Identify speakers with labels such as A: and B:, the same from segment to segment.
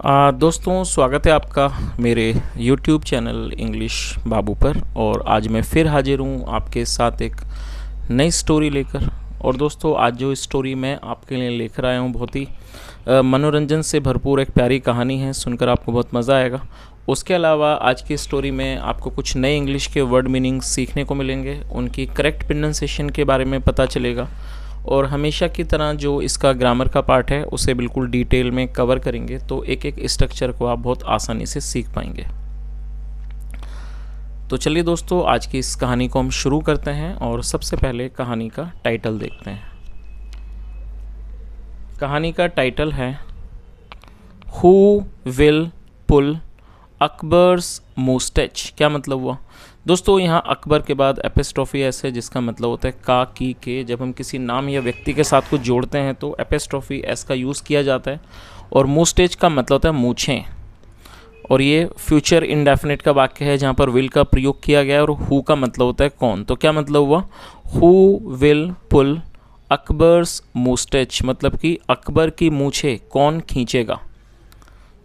A: दोस्तों, स्वागत है आपका मेरे YouTube चैनल इंग्लिश बाबू पर। और आज मैं फिर हाजिर हूँ आपके साथ एक नई स्टोरी लेकर। और दोस्तों, आज जो स्टोरी मैं आपके लिए लेकर आया हूँ बहुत ही मनोरंजन से भरपूर एक प्यारी कहानी है। सुनकर आपको बहुत मज़ा आएगा। उसके अलावा आज की स्टोरी में आपको कुछ नए इंग्लिश के वर्ड मीनिंग सीखने को मिलेंगे, उनकी करेक्ट प्रोनाउंसिएशन के बारे में पता चलेगा। और हमेशा की तरह जो इसका ग्रामर का पार्ट है उसे बिल्कुल डिटेल में कवर करेंगे, तो एक एक स्ट्रक्चर को आप बहुत आसानी से सीख पाएंगे। तो चलिए दोस्तों, आज की इस कहानी को हम शुरू करते हैं और सबसे पहले कहानी का टाइटल देखते हैं। कहानी का टाइटल है who will pull Akbar's moustache. क्या मतलब हुआ दोस्तों? यहाँ अकबर के बाद एपिस्ट्रॉफी एस है, जिसका मतलब होता है का, की, के। जब हम किसी नाम या व्यक्ति के साथ कुछ जोड़ते हैं तो एपिस्ट्रॉफी एस का यूज़ किया जाता है। और मुस्टैच का मतलब होता है मूछें। और ये फ्यूचर इंडेफिनिट का वाक्य है जहाँ पर विल का प्रयोग किया गया है। और हु का मतलब होता है कौन। तो क्या मतलब हुआ? Who will pull Akbar's moustache, मतलब कि अकबर की मूछें कौन खींचेगा।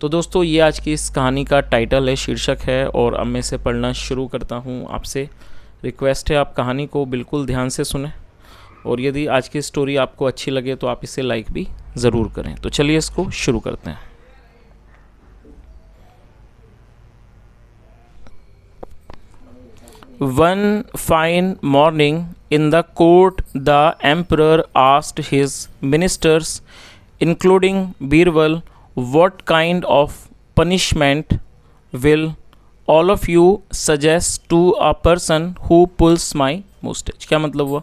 A: तो दोस्तों, ये आज की इस कहानी का टाइटल है, शीर्षक है। और अब मैं इसे पढ़ना शुरू करता हूँ। आपसे रिक्वेस्ट है आप कहानी को बिल्कुल ध्यान से सुने। और यदि आज की स्टोरी आपको अच्छी लगे तो आप इसे लाइक भी ज़रूर करें। तो चलिए इसको शुरू करते हैं। One fine morning in the court, the emperor asked his ministers, including Birbal, what kind of punishment will all of you suggest to a person who pulls my mustache? क्या मतलब हुआ?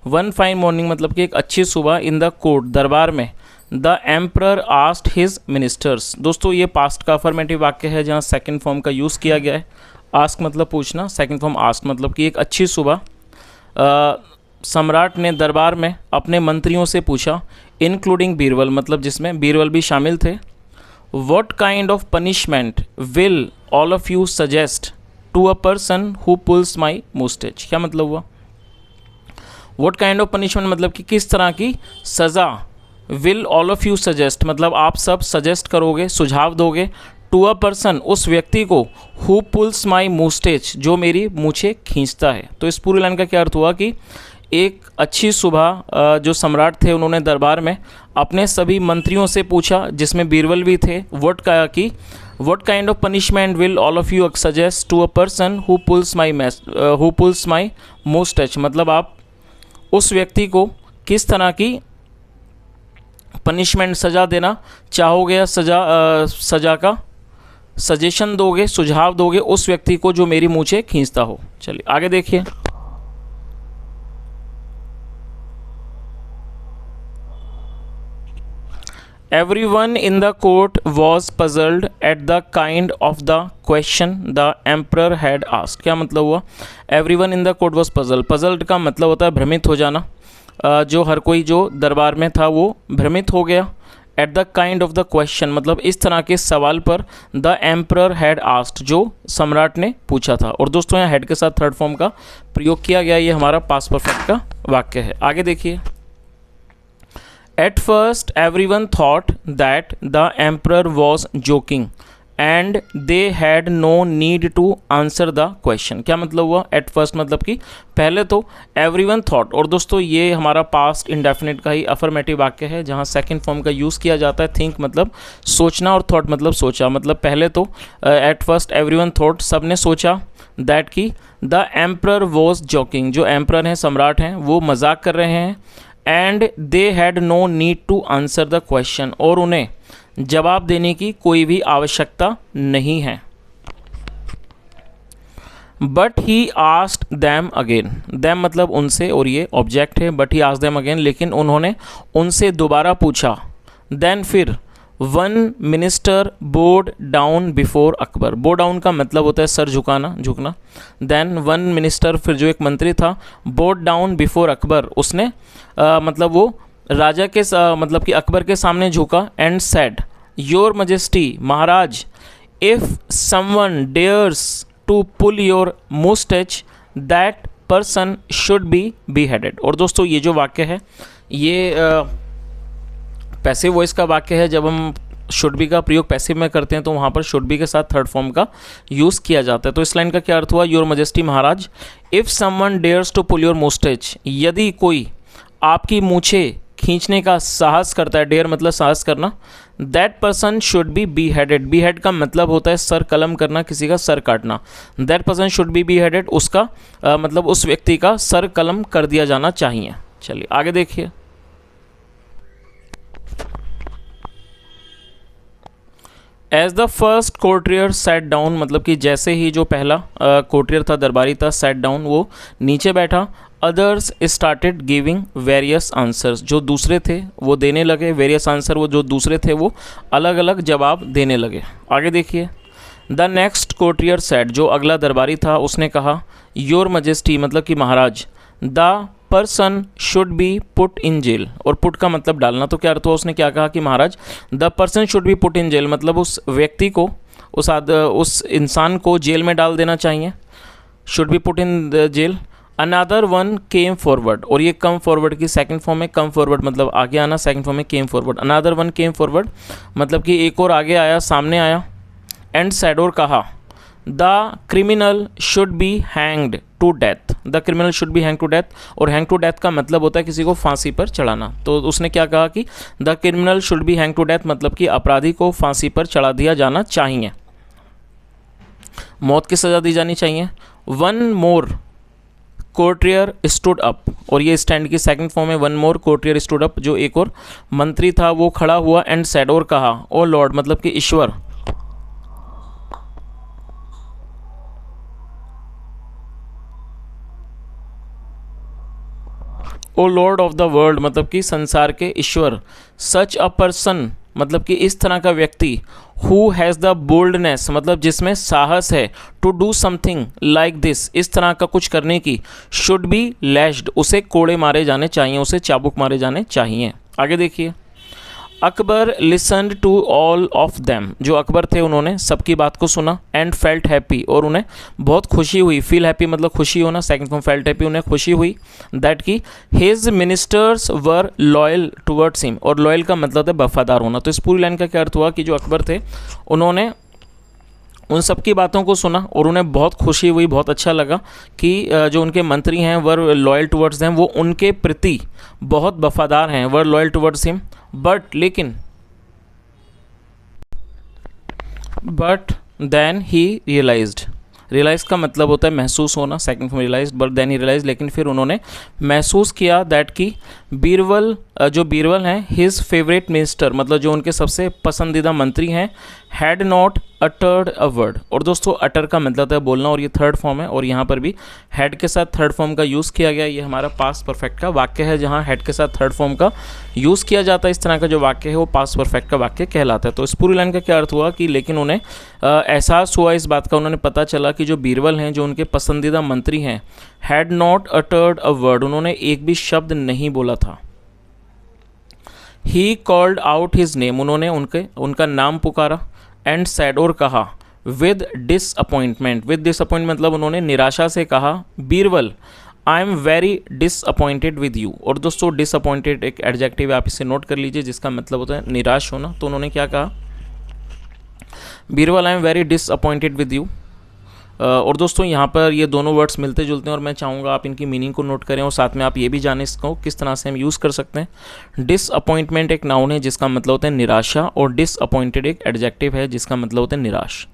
A: वन फाइन मॉर्निंग मतलब कि एक अच्छी सुबह, in the court दरबार में, the emperor asked his ministers. दोस्तों, ये पास्ट का अफर्मेटिव वाक्य है जहाँ सेकंड फॉर्म का यूज़ किया गया है। आस्क मतलब पूछना, सेकंड फॉर्म आस्क मतलब कि एक अच्छी सुबह सम्राट ने दरबार में अपने मंत्रियों से पूछा, इंक्लूडिंग बीरबल मतलब जिसमें बीरबल भी शामिल थे। What kind of punishment will all of you suggest to a person who pulls my mustache? क्या मतलब हुआ? What kind of punishment मतलब कि किस तरह की सज़ा, will all of you suggest मतलब आप सब सजेस्ट करोगे, सुझाव दोगे, to a person उस व्यक्ति को, who pulls my mustache जो मेरी मूछें खींचता है। तो इस पूरी लाइन का क्या अर्थ हुआ कि एक अच्छी सुबह जो सम्राट थे उन्होंने दरबार में अपने सभी मंत्रियों से पूछा, जिसमें बीरबल भी थे, what kind of punishment will all of you suggest to a person who pulls my moustache मतलब आप उस व्यक्ति को किस तरह की पनिशमेंट, सज़ा देना चाहोगे या सज़ा का सजेशन दोगे, सुझाव दोगे उस व्यक्ति को जो मेरी मूछें खींचता हो। चलिए आगे देखिए। Everyone in the court was puzzled at the kind of the question the emperor had asked। क्या मतलब हुआ? Everyone in the court was puzzled। puzzled का मतलब होता है भ्रमित हो जाना। जो हर कोई जो दरबार में था वो भ्रमित हो गया। At the kind of the question मतलब इस तरह के सवाल पर the emperor had asked जो सम्राट ने पूछा था। और दोस्तों, यहाँ हेड के साथ थर्ड फॉर्म का प्रयोग किया गया। ये हमारा पास्ट परफेक्ट का वाक्य है। आगे देखिए। At first, everyone thought that the emperor was joking and they had no need to answer the question। क्या मतलब हुआ? At first मतलब कि पहले तो everyone thought। और दोस्तों, ये हमारा पास्ट इंडेफिनिट का ही अफर्मेटिव वाक्य है जहाँ सेकंड फॉर्म का यूज़ किया जाता है। थिंक मतलब सोचना और थॉट मतलब सोचा। मतलब पहले तो at first everyone thought सब ने सोचा, दैट कि द एम्परर वॉज जोकिंग जो एम्परर हैं, सम्राट हैं, वो मजाक कर रहे हैं। And they had no need to answer the question और उन्हें जवाब देने की कोई भी आवश्यकता नहीं है। But he asked them again. Them मतलब उनसे और ये ऑब्जेक्ट है। But he asked them again लेकिन उन्होंने उनसे दोबारा पूछा। देन फिर one minister bowed down before Akbar. Bow down का मतलब होता है सर झुकाना, झुकना। देन वन मिनिस्टर फिर जो एक मंत्री था, बोड डाउन बिफोर अकबर उसने मतलब वो राजा के मतलब कि अकबर के सामने झुका। एंड सेड, योर मजेस्टी महाराज, if someone dares to pull your moustache that person should be beheaded। और दोस्तों, ये जो वाक्य है ये पैसिव वॉइस का वाक्य है। जब हम शुड बी का प्रयोग पैसिव में करते हैं तो वहाँ पर शुड बी के साथ थर्ड फॉर्म का यूज़ किया जाता है। तो इस लाइन का क्या अर्थ हुआ, योर मजेस्टी महाराज, if someone dares to pull your moustache, यदि कोई आपकी मूछे खींचने का साहस करता है, डेयर मतलब साहस करना, that person should be beheaded। behead का मतलब होता है सर कलम करना, किसी का सर काटना। That person should be beheaded, उसका मतलब उस व्यक्ति का सर कलम कर दिया जाना चाहिए। चलिए आगे देखिए। As the first courtier sat down, मतलब कि जैसे ही जो पहला कोर्टियर था, दरबारी था, सैट डाउन, वो नीचे बैठा, others started giving various answers, जो दूसरे थे वो देने लगे वेरियस आंसर, वो जो दूसरे थे वो अलग अलग जवाब देने लगे। आगे देखिए। द नेक्स्ट कोर्टियर सैट, जो अगला दरबारी था उसने कहा, योर मजेस्टी मतलब कि महाराज, the person should be put in jail, और पुट का मतलब डालना, तो क्या अर्थ हुआ, उसने क्या कहा कि महाराज the person should be put in jail, मतलब उस व्यक्ति को, उस इंसान को जेल में डाल देना चाहिए, should be put in the jail. Another one came forward, और ये कम फॉरवर्ड की सेकंड फॉर्म में, कम फॉरवर्ड मतलब आगे आना, सेकंड फॉर्म में came forward. Another one came forward मतलब कि एक और आगे आया, सामने आया, एंड सैड, और कहा, the criminal should be hanged to death, the criminal should be hang to death, और हैंग टू डेथ का मतलब होता है किसी को फांसी पर चढ़ाना। तो उसने क्या कहा कि the criminal should be hang to death, मतलब कि अपराधी को फांसी पर चढ़ा दिया जाना चाहिए, मौत की सज़ा दी जानी चाहिए। One more courtier stood up, और ये स्टैंड की सेकंड फॉर्म है, one more courtier stood up, जो एक और मंत्री था वो खड़ा हुआ, एंड सैड, और कहा, ओ लॉर्ड मतलब कि ईश्वर, ओ लॉर्ड ऑफ द वर्ल्ड मतलब कि संसार के ईश्वर, सच अ पर्सन मतलब कि इस तरह का व्यक्ति, हु हैज़ द बोल्डनेस मतलब जिसमें साहस है, to do something like this, इस तरह का कुछ करने की, शुड बी लैश्ड, उसे कोड़े मारे जाने चाहिए, उसे चाबुक मारे जाने चाहिए। आगे देखिए। Akbar listened to all of them, जो अकबर थे उन्होंने सबकी बात को सुना, एंड फेल्ट हैप्पी, और उन्हें बहुत खुशी हुई, फील हैप्पी मतलब खुशी होना, सेकंड फॉर्म फेल्ट हैप्पी, उन्हें खुशी हुई, दैट की हिज मिनिस्टर्स वर लॉयल टुवर्ड्स हिम, और लॉयल का मतलब है वफादार होना। तो इस पूरी लाइन का क्या अर्थ हुआ कि जो अकबर थे उन्होंने उन सब की बातों को सुना और उन्हें बहुत खुशी हुई, बहुत अच्छा लगा कि जो उनके मंत्री हैं वर लॉयल टुवर्ड्स देम, वो उनके प्रति बहुत वफादार हैं, were loyal towards him, but then he realised, realise का मतलब होता है महसूस होना, second form realised, but then he realise, लेकिन फिर उन्होंने महसूस किया, दैट कि बीरबल, जो बीरबल हैं, हिज फेवरेट मिनिस्टर मतलब जो उनके सबसे पसंदीदा मंत्री हैं, had not uttered a word, और दोस्तों अटर का मतलब है बोलना, और ये थर्ड फॉर्म है, और यहाँ पर भी हैड के साथ थर्ड फॉर्म का यूज़ किया गया। ये हमारा पास्ट परफेक्ट का वाक्य है, जहाँ हैड के साथ थर्ड फॉर्म का यूज़ किया जाता है, इस तरह का जो वाक्य है वो पास्ट परफेक्ट का वाक्य कहलाता है। तो इस पूरी लाइन का क्या अर्थ हुआ कि लेकिन उन्हें एहसास हुआ इस बात का, उन्होंने पता चला कि जो बीरबल हैं, जो उनके पसंदीदा मंत्री हैं, had not uttered a word, उन्होंने एक भी शब्द नहीं बोला था। He called out his name, उन्होंने उनका नाम पुकारा, एंड सैड, और कहा, विद डिसअपॉइंटमेंट, विद डिसअपॉइंटमेंट मतलब उन्होंने निराशा से कहा, Birbal I am very disappointed with you, और दोस्तों डिसअपॉइंटेड एक एडजेक्टिव है, आप इसे नोट कर लीजिए, जिसका मतलब होता है निराश होना। तो उन्होंने क्या कहा, Birbal I am very disappointed with you. और दोस्तों यहाँ पर ये दोनों वर्ड्स मिलते जुलते हैं, और मैं चाहूँगा आप इनकी मीनिंग को नोट करें, और साथ में आप ये भी जानें इसको किस तरह से हम यूज़ कर सकते हैं। डिसअपॉइंटमेंट एक नाउन है जिसका मतलब होता है निराशा, और डिसअपॉइंटेड एक एडजेक्टिव है जिसका मतलब होता है निराश।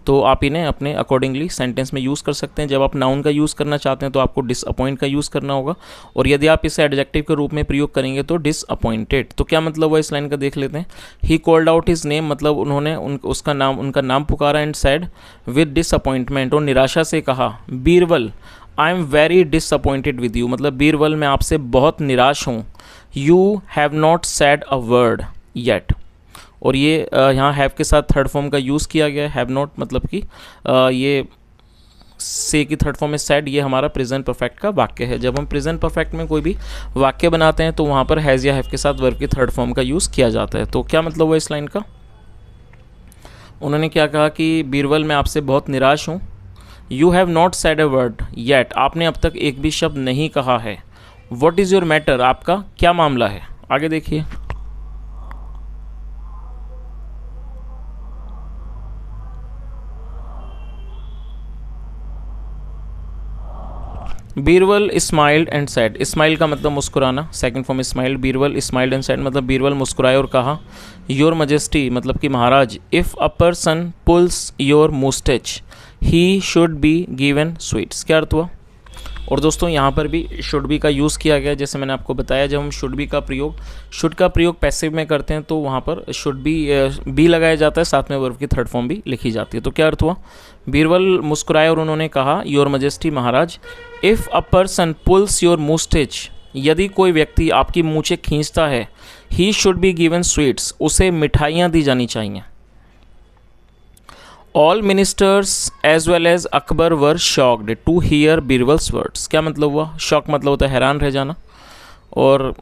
A: तो आप इन्हें अपने अकॉर्डिंगली सेंटेंस में यूज़ कर सकते हैं। जब आप नाउन का यूज़ करना चाहते हैं तो आपको डिसअपॉइंट का यूज़ करना होगा, और यदि आप इसे एडजेक्टिव के रूप में प्रयोग करेंगे तो डिसअपॉइंटेड। तो क्या मतलब हुआ इस लाइन का देख लेते हैं। He called out his name मतलब उन्होंने उनका नाम पुकारा, एंड सैड विद डिसअपॉइंटमेंट, और निराशा से कहा, Birbal I am very disappointed with you, मतलब बीरबल मैं आपसे बहुत निराश हूँ। You have not sad a word yet, और ये यहाँ हैव के साथ थर्ड फॉर्म का यूज़ किया गया है। हैव नॉट मतलब कि ये से की थर्ड फॉर्म में सैड, ये हमारा प्रेजेंट परफेक्ट का वाक्य है। जब हम प्रेजेंट परफेक्ट में कोई भी वाक्य बनाते हैं तो वहाँ पर हैज़ या हैव के साथ वर्ब की थर्ड फॉर्म का यूज़ किया जाता है। तो क्या मतलब हुआ इस लाइन का, उन्होंने क्या कहा कि बीरबल मैं आपसे बहुत निराश हूँ। You have not sad a word yet, आपने अब तक एक भी शब्द नहीं कहा है। व्हाट इज़ योर मैटर, आपका क्या मामला है। आगे देखिए। Birbal smiled and said, smile का मतलब मुस्कुराना, second form smiled, Birbal smiled and said मतलब बीरबल मुस्कुराए और कहा, योर मजेस्टी मतलब कि महाराज, if a person pulls your moustache he should be given sweets, क्या अर्थ हुआ। और दोस्तों यहाँ पर भी शुड बी का यूज़ किया गया, जैसे मैंने आपको बताया जब हम शुड बी का प्रयोग, शुड का प्रयोग पैसिव में करते हैं तो वहाँ पर शुड बी लगाया जाता है, साथ में वर्ब की थर्ड फॉर्म भी लिखी जाती है। तो क्या अर्थ हुआ, बीरबल मुस्कुराए और उन्होंने कहा, योर मजेस्टी महाराज, if a person pulls your moustache, यदि कोई व्यक्ति आपकी मूंछें खींचता है, he should be given sweets, उसे मिठाइयाँ दी जानी चाहिए। All ministers as well as Akbar were shocked to hear Birbal's words, क्या मतलब हुआ, शॉक मतलब होता है हैरान रह जाना, और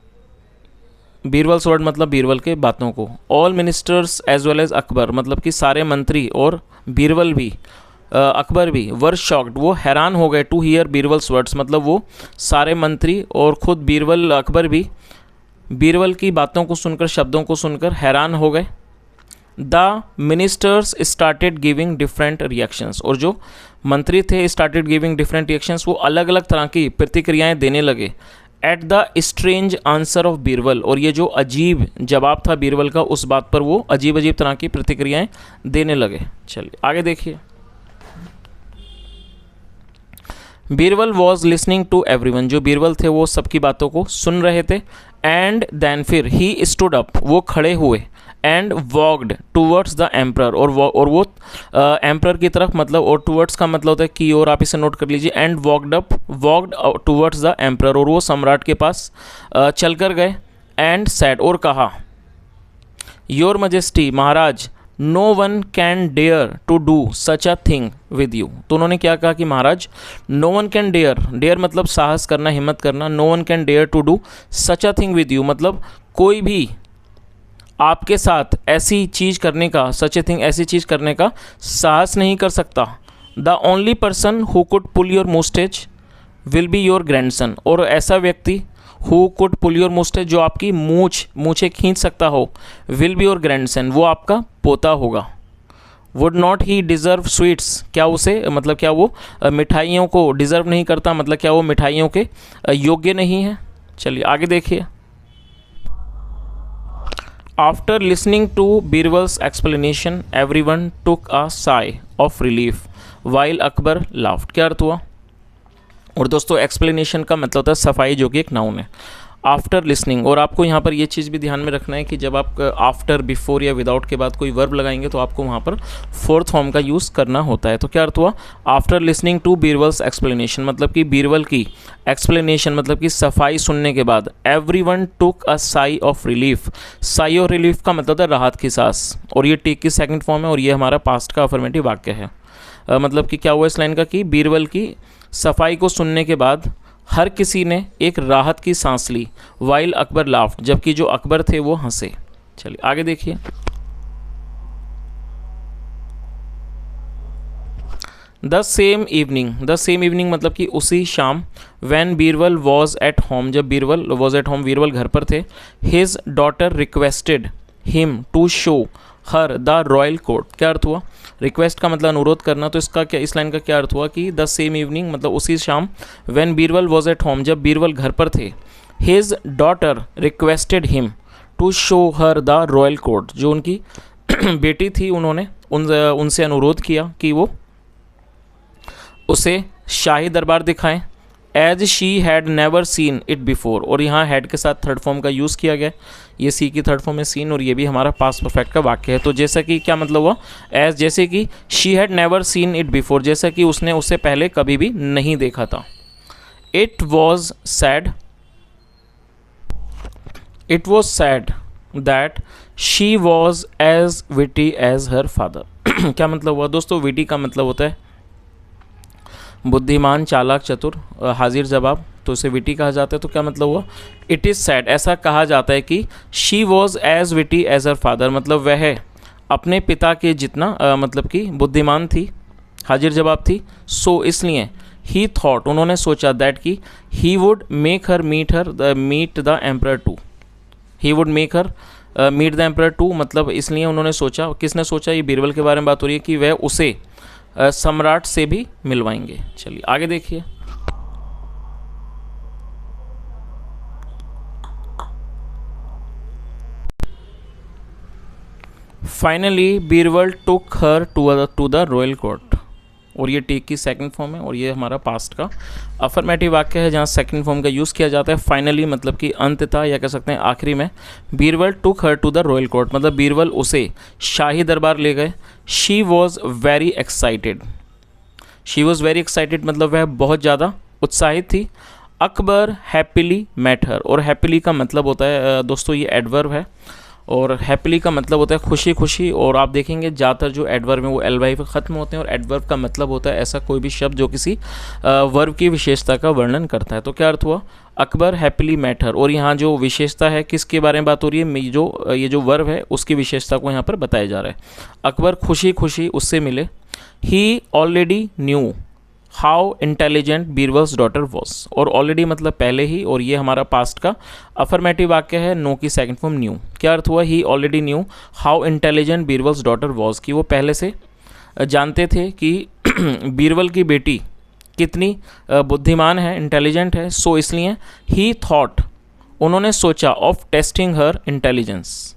A: बीरबल्स वर्ड मतलब बीरबल के बातों को। All ministers as well as Akbar मतलब कि सारे मंत्री और बीरबल भी, अकबर भी, वर शॉक्ड वो हैरान हो गए, टू हियर बीरबल्स वर्ड्स मतलब वो सारे मंत्री और खुद बीरबल अकबर भी बीरबल की बातों को सुनकर, शब्दों को सुनकर हैरान हो गए। The ministers started giving different reactions, और जो मंत्री थे स्टार्टेड गिविंग डिफरेंट रिएक्शंस, वो अलग अलग तरह की प्रतिक्रियाएं देने लगे। At the strange answer of Birbal, और ये जो अजीब जवाब था बीरबल का, उस बात पर वो अजीब अजीब तरह की प्रतिक्रियाएं देने लगे। चलिए आगे देखिए। Birbal was listening to everyone, जो बीरबल थे वो सबकी बातों को सुन रहे थे। एंड देन फिर ही स्टूड अप, वो खड़े हुए। And walked towards the emperor, और वो एम्प्रर की तरफ, मतलब और टूवर्ड्स का मतलब होता है की ओर, आप इसे नोट कर लीजिए। And walked towards the emperor, और वो सम्राट के पास चलकर गए। एंड सैड, और कहा, योर मजेस्टी महाराज, no one can dare to do such a thing with you. तो उन्होंने क्या कहा कि महाराज, नो वन कैन डेयर मतलब साहस करना, हिम्मत करना, no one can dare to do such a thing with you मतलब कोई भी आपके साथ ऐसी चीज़ करने का, सच ए थिंग ऐसी चीज़ करने का साहस नहीं कर सकता। The only person who could pull your moustache will be your grandson, और ऐसा व्यक्ति who could pull your moustache जो आपकी मूछें खींच सकता हो, विल बी योर ग्रैंडसन वो आपका पोता होगा। Would not he deserve sweets, क्या उसे मतलब क्या वो मिठाइयों को डिज़र्व नहीं करता, मतलब क्या वो मिठाइयों के योग्य नहीं है। चलिए आगे देखिए। After listening to Birbal's explanation everyone took a sigh of relief while Akbar laughed, क्या अर्थ हुआ। और दोस्तों एक्सप्लेनेशन का मतलब होता है सफाई, जो कि एक नाउन है। आफ्टर लिसनिंग, और आपको यहाँ पर ये चीज़ भी ध्यान में रखना है कि जब आप आफ्टर, बिफोर या विदाउट के बाद कोई वर्ब लगाएंगे तो आपको वहाँ पर फोर्थ फॉर्म का यूज़ करना होता है। तो क्या अर्थ हुआ, after listening to Birbal's explanation मतलब कि बीरबल की एक्सप्लेनेशन मतलब कि सफाई सुनने के बाद, everyone took a sigh of relief. Sai of relief का मतलब है राहत की सांस, और ये टेक की सेकंड फॉर्म है, और ये हमारा पास्ट का अफर्मेटिव वाक्य है। मतलब कि क्या हुआ इस लाइन का कि बीरबल की सफाई को सुनने के बाद हर किसी ने एक राहत की सांस ली, वाइल अकबर लाफ्ड जबकि जो अकबर थे वो हंसे। चलिए आगे देखिए। द सेम इवनिंग मतलब कि उसी शाम, when Birbal was at home, जब Birbal was at home Birbal घर पर थे, his daughter requested him to show her the royal court, क्या अर्थ हुआ, रिक्वेस्ट का मतलब अनुरोध करना, तो इसका क्या, इस लाइन का क्या अर्थ हुआ कि द सेम इवनिंग मतलब उसी शाम, when Birbal was at home जब बीरबल घर पर थे, his daughter requested him to show her the royal court, जो उनकी बेटी थी उन्होंने उनसे अनुरोध किया कि वो उसे शाही दरबार दिखाएं। As she had never seen it before, और यहाँ हैड के साथ थर्ड फॉर्म का यूज़ किया गया, ये सी की थर्ड फॉर्म है सीन, और ये भी हमारा पास्ट परफेक्ट का वाक्य है। तो जैसा कि क्या मतलब हुआ, एज जैसे कि she had never seen it before, जैसा कि उसने उससे पहले कभी भी नहीं देखा था। It was said that she was as witty as her father. क्या मतलब हुआ दोस्तों, विटी का मतलब होता है बुद्धिमान, चालाक, चतुर, हाजिर जवाब, तो इसे विटी कहा जाता है। तो क्या मतलब हुआ, इट इज़ सैड, ऐसा कहा जाता है कि she was as witty as her father, मतलब वह अपने पिता के जितना मतलब कि बुद्धिमान थी, हाजिर जवाब थी। सो इसलिए ही थॉट, उन्होंने सोचा, दैट कि he would make her meet the emperor too, he would make her meet the emperor too, मतलब इसलिए उन्होंने सोचा, किसने सोचा, ये बीरबल के बारे में बात हो रही है कि वह उसे सम्राट से भी मिलवाएंगे। चलिए आगे देखिए। Finally Birbal took her to the royal court, और ये टेक की सेकंड फॉर्म है और ये हमारा पास्ट का अफर्मेटिव वाक्य है जहाँ सेकंड फॉर्म का यूज़ किया जाता है। फाइनली मतलब कि अंततः, या कह सकते हैं आखिरी में। Birbal took her to the royal court मतलब बीरबल उसे शाही दरबार ले गए। She was very excited, she was very excited मतलब वह बहुत ज़्यादा उत्साहित थी। अकबर हैप्पीली मेट हर, और हैप्पीली का मतलब होता है दोस्तों ये एडवर्ब है, और हैप्पीली का मतलब होता है खुशी खुशी। और आप देखेंगे ज़्यादातर जो एडवर्ब हैं वो एलवाई पे ख़त्म होते हैं, और एडवर्ब का मतलब होता है ऐसा कोई भी शब्द जो किसी वर्ब की विशेषता का वर्णन करता है। तो क्या अर्थ हुआ, अकबर हैप्पीली मेट हर, और यहाँ जो विशेषता है किसके बारे में बात हो रही है, ये जो वर्ब है उसकी विशेषता को यहाँ पर बताया जा रहा है। अकबर खुशी खुशी उससे मिले। He already knew how intelligent Birbal's daughter was, और ऑलरेडी मतलब पहले ही, और ये हमारा पास्ट का अफर्मेटिव वाक्य है, नो की सेकंड फॉर्म न्यू। क्या अर्थ हुआ, he already knew how intelligent Birbal's daughter was, कि वो पहले से जानते थे कि बीरबल की बेटी कितनी बुद्धिमान है, इंटेलिजेंट है। सो इसलिए ही थॉट, उन्होंने सोचा, ऑफ टेस्टिंग हर इंटेलिजेंस।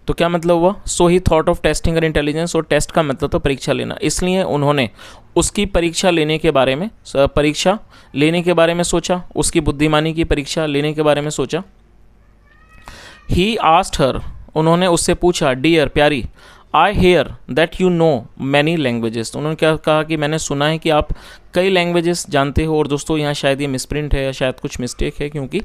A: तो क्या मतलब हुआ, so he thought of testing her intelligence, और टेस्ट का मतलब तो परीक्षा लेना, इसलिए उन्होंने उसकी परीक्षा लेने के बारे में सोचा, उसकी बुद्धिमानी की परीक्षा लेने के बारे में सोचा। ही आस्क्ड हर, उन्होंने उससे पूछा, डियर प्यारी, I hear that you know many languages, उन्होंने क्या कहा कि मैंने सुना है कि आप कई लैंग्वेजेस जानते हो। और दोस्तों यहाँ शायद ये मिसप्रिंट है या शायद कुछ मिस्टेक है, क्योंकि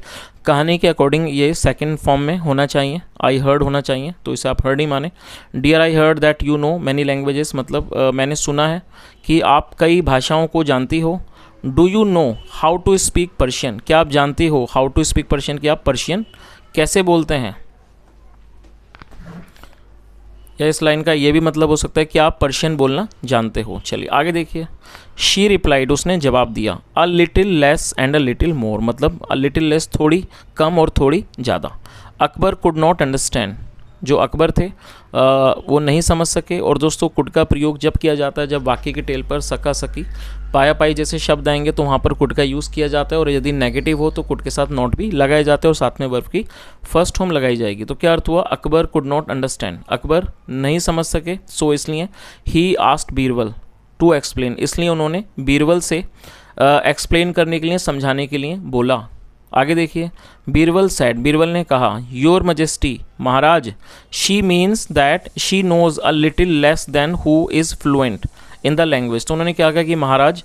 A: कहानी के अकॉर्डिंग ये सेकंड फॉर्म में होना चाहिए, आई हर्ड होना चाहिए, तो इसे आप हर्ड ही माने। Dear I heard that you know many languages मतलब मैंने सुना है कि आप कई भाषाओं को जानती हो। Do you know how to speak Persian, क्या आप जानती हो हाउ टू स्पीक पर्शियन, कि आप पर्शियन कैसे बोलते हैं। या इस लाइन का ये भी मतलब हो सकता है कि आप पर्शियन बोलना जानते हो। चलिए आगे देखिए। शी रिप्लाइड, उसने जवाब दिया, अ little less and a little more मतलब अ लिटिल लेस थोड़ी कम और थोड़ी ज़्यादा। अकबर कुड नॉट अंडरस्टैंड, जो अकबर थे वो नहीं समझ सके। और दोस्तों कुड का प्रयोग जब किया जाता है जब वाक्य के टेल पर सका सकी पाया पाई जैसे शब्द आएंगे तो वहाँ पर कुड का यूज़ किया जाता है, और यदि नेगेटिव हो तो कुड के साथ नॉट भी लगाए जाते हैं और साथ में वर्ब की फर्स्ट फॉर्म लगाई जाएगी। तो क्या अर्थ हुआ, Akbar could not understand, Akbar नहीं समझ सके। सो इसलिए he asked Birbal to explain, इसलिए उन्होंने बीरबल से एक्सप्लेन करने के लिए, समझाने के लिए बोला। आगे देखिए। बीरबल सैड, बीरबल ने कहा, योर मजेस्टी महाराज, she means that she knows a little less than who is fluent in the language. तो उन्होंने क्या कहा कि महाराज,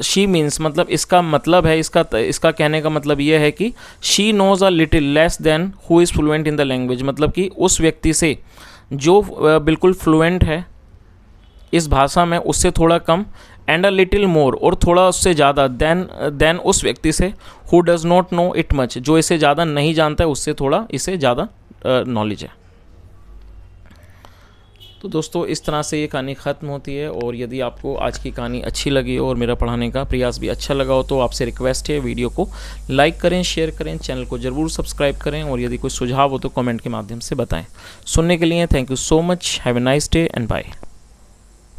A: शी मीन्स मतलब इसका मतलब है, इसका कहने का मतलब ये है कि she knows a little less than who is fluent in the language, मतलब कि उस व्यक्ति से जो बिल्कुल फ्लुएंट है इस भाषा में उससे थोड़ा कम, एंड अ लिटिल मोर और थोड़ा उससे ज़्यादा, देन उस व्यक्ति से who does not know it much, जो इसे ज़्यादा नहीं जानता है उससे थोड़ा इसे ज़्यादा नॉलेज है। तो दोस्तों इस तरह से ये कहानी ख़त्म होती है। और यदि आपको आज की कहानी अच्छी लगी हो और मेरा पढ़ाने का प्रयास भी अच्छा लगा हो तो आपसे रिक्वेस्ट है वीडियो को लाइक करें, शेयर करें, चैनल को ज़रूर सब्सक्राइब करें, और यदि कोई सुझाव हो तो कमेंट के माध्यम से बताएं। सुनने के लिए thank you so much, have a nice day and bye.